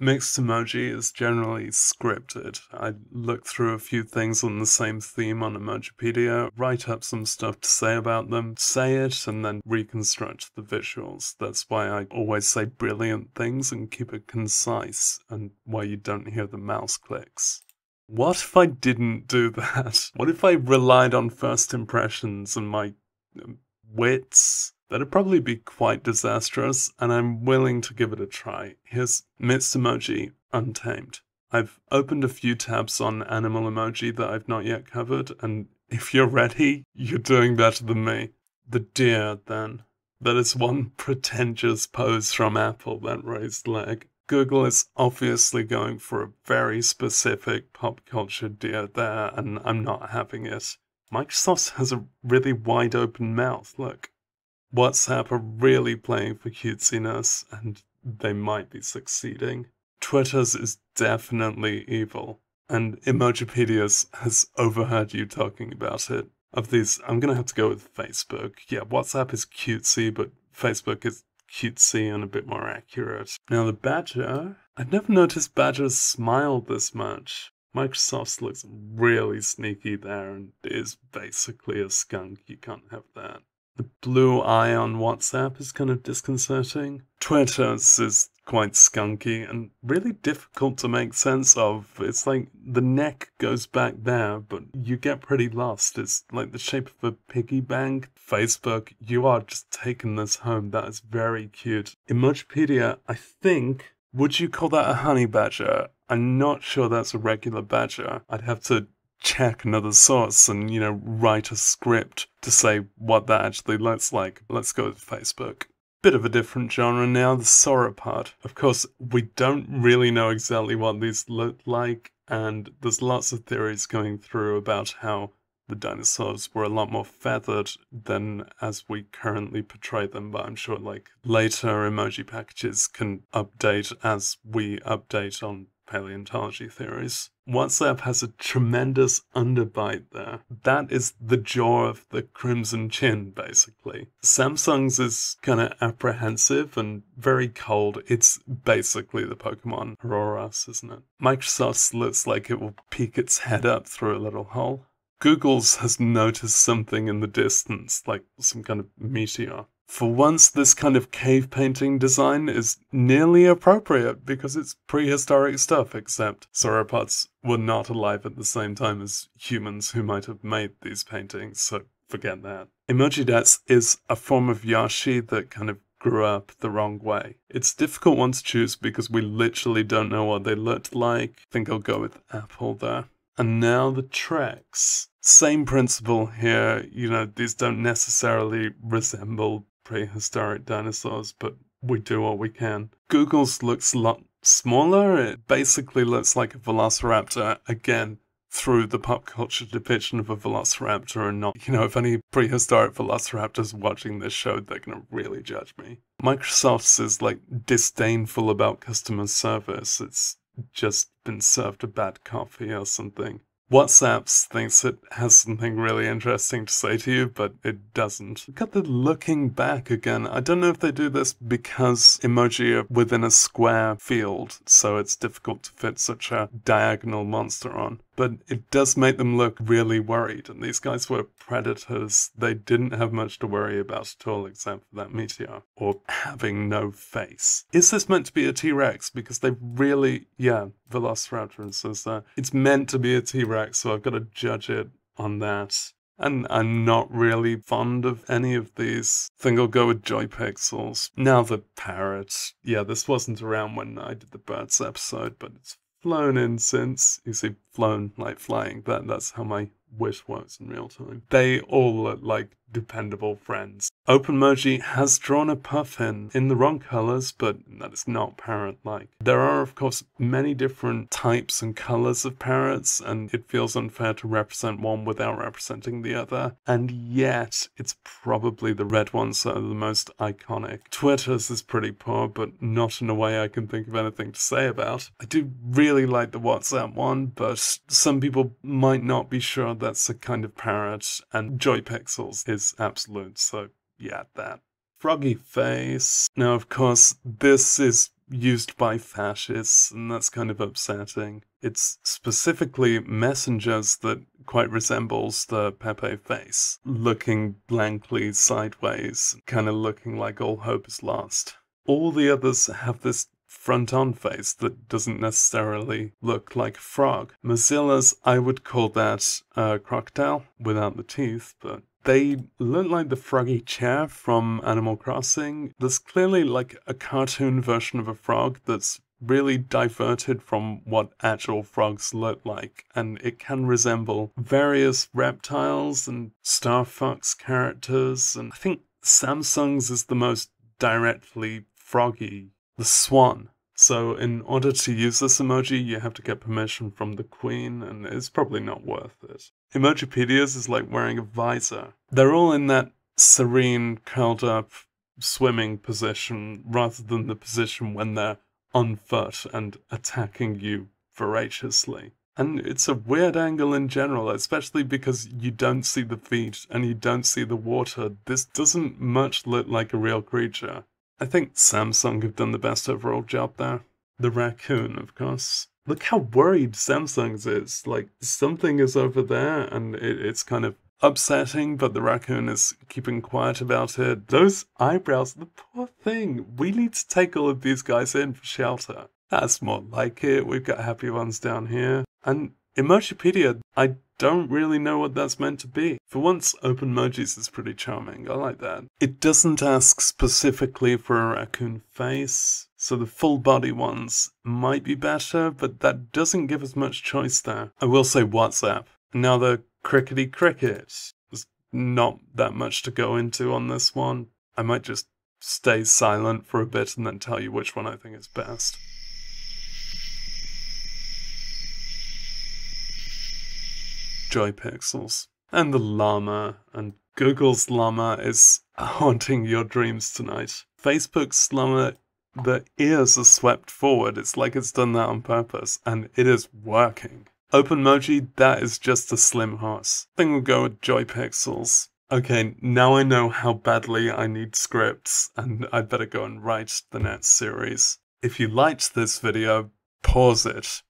Mixed emoji is generally scripted. I look through a few things on the same theme on Emojipedia, write up some stuff to say about them, say it, and then reconstruct the visuals. That's why I always say brilliant things and keep it concise, and why you don't hear the mouse clicks. What if I didn't do that? What if I relied on first impressions and my wits? That'd probably be quite disastrous, and I'm willing to give it a try. Here's Mixed Emoji Untamed. I've opened a few tabs on animal emoji that I've not yet covered, and if you're ready, you're doing better than me. The deer, then. That is one pretentious pose from Apple, that raised leg. Google is obviously going for a very specific pop culture deer there, and I'm not having it. Microsoft has a really wide open mouth, look. WhatsApp are really playing for cutesiness, and they might be succeeding. Twitter's is definitely evil, and Emojipedia's has overheard you talking about it. Of these, I'm gonna have to go with Facebook. Yeah, WhatsApp is cutesy, but Facebook is cutesy and a bit more accurate. Now the badger, I've never noticed badgers smile this much. Microsoft's looks really sneaky there and is basically a skunk. You can't have that. The blue eye on WhatsApp is kind of disconcerting. Twitter's is quite skunky and really difficult to make sense of. It's like the neck goes back there, but you get pretty lost. It's like the shape of a piggy bank. Facebook, you are just taking this home. That is very cute. Emojipedia, I think, would you call that a honey badger? I'm not sure that's a regular badger. I'd have to check another source and, write a script to say what that actually looks like. Let's go with Facebook. Bit of a different genre now, the sauropod. Of course, we don't really know exactly what these look like, and there's lots of theories going through about how the dinosaurs were a lot more feathered than as we currently portray them, but I'm sure later emoji packages can update as we update on paleontology theories. WhatsApp has a tremendous underbite there. That is the jaw of the crimson chin, basically. Samsung's is kind of apprehensive and very cold. It's basically the Pokemon Auroras, isn't it? Microsoft's looks like it will peek its head up through a little hole. Google's has noticed something in the distance, like some kind of meteor. For once, this kind of cave painting design is nearly appropriate because it's prehistoric stuff, except sauropods were not alive at the same time as humans who might have made these paintings, so forget that. Emojidex is a form of Yoshi that kind of grew up the wrong way. It's a difficult one to choose because we literally don't know what they looked like. I think I'll go with Apple there. And now the treks. Same principle here, these don't necessarily resemble prehistoric dinosaurs, but we do what we can. Google's looks a lot smaller. It basically looks like a velociraptor, again, through the pop culture depiction of a velociraptor and not, if any prehistoric velociraptors watching this show, they're gonna really judge me. Microsoft's is disdainful about customer service. It's just been served a bad coffee or something. WhatsApp thinks it has something really interesting to say to you, but it doesn't. Look at the looking back again. I don't know if they do this because emoji are within a square field, so it's difficult to fit such a diagonal monster on. But it does make them look really worried, and these guys were predators. They didn't have much to worry about at all except for that meteor, or having no face. Is this meant to be a T-Rex? Because they really, Velociraptor says that. It's meant to be a T-Rex, so I've got to judge it on that. And I'm not really fond of any of these. I think I'll go with Joy Pixels. Now the parrot. Yeah, this wasn't around when I did the birds episode, but it's flown in since. You see, flown like flying. That's how my wish works in real time. They all look like dependable friends. OpenMoji has drawn a puffin in the wrong colors, but that is not parrot-like. There are, of course, many different types and colors of parrots, and it feels unfair to represent one without representing the other. And yet, it's probably the red ones that are the most iconic. Twitter's is pretty poor, but not in a way I can think of anything to say about. I do really like the WhatsApp one, but some people might not be sure that's a kind of parrot, and Joy Pixels is absolute, so yeah, that. Froggy face. Now, of course, this is used by fascists, and that's kind of upsetting. It's specifically messengers that quite resembles the Pepe face, looking blankly sideways, kind of looking like all hope is lost. All the others have this front-on face that doesn't necessarily look like a frog. Mozilla's, I would call that a crocodile without the teeth, but they look like the froggy chair from Animal Crossing. There's clearly like a cartoon version of a frog that's really diverted from what actual frogs look like, and it can resemble various reptiles and Star Fox characters, and I think Samsung's is the most directly froggy, the swan. So in order to use this emoji, you have to get permission from the queen, and it's probably not worth it. Emojipedia's is like wearing a visor. They're all in that serene, curled up, swimming position, rather than the position when they're on foot and attacking you voraciously. And it's a weird angle in general, especially because you don't see the feet and you don't see the water. This doesn't much look like a real creature. I think Samsung have done the best overall job there. The raccoon, of course. Look how worried Samsung's is. Like, something is over there, and it's kind of upsetting, but the raccoon is keeping quiet about it. Those eyebrows, the poor thing. We need to take all of these guys in for shelter. That's more like it. We've got happy ones down here. And Emojipedia, I don't really know what that's meant to be. For once, Open Emojis is pretty charming. I like that. It doesn't ask specifically for a raccoon face, so the full body ones might be better, but that doesn't give us much choice there. I will say WhatsApp. Now the crickety cricket. There's not that much to go into on this one. I might just stay silent for a bit and then tell you which one I think is best. Joy Pixels. And the llama, and Google's llama is haunting your dreams tonight. Facebook's llama, the ears are swept forward. It's like it's done that on purpose, and it is working. OpenMoji, that is just a slim horse. I think we'll go with Joy Pixels. Okay, now I know how badly I need scripts, and I'd better go and write the next series. If you liked this video, pause it.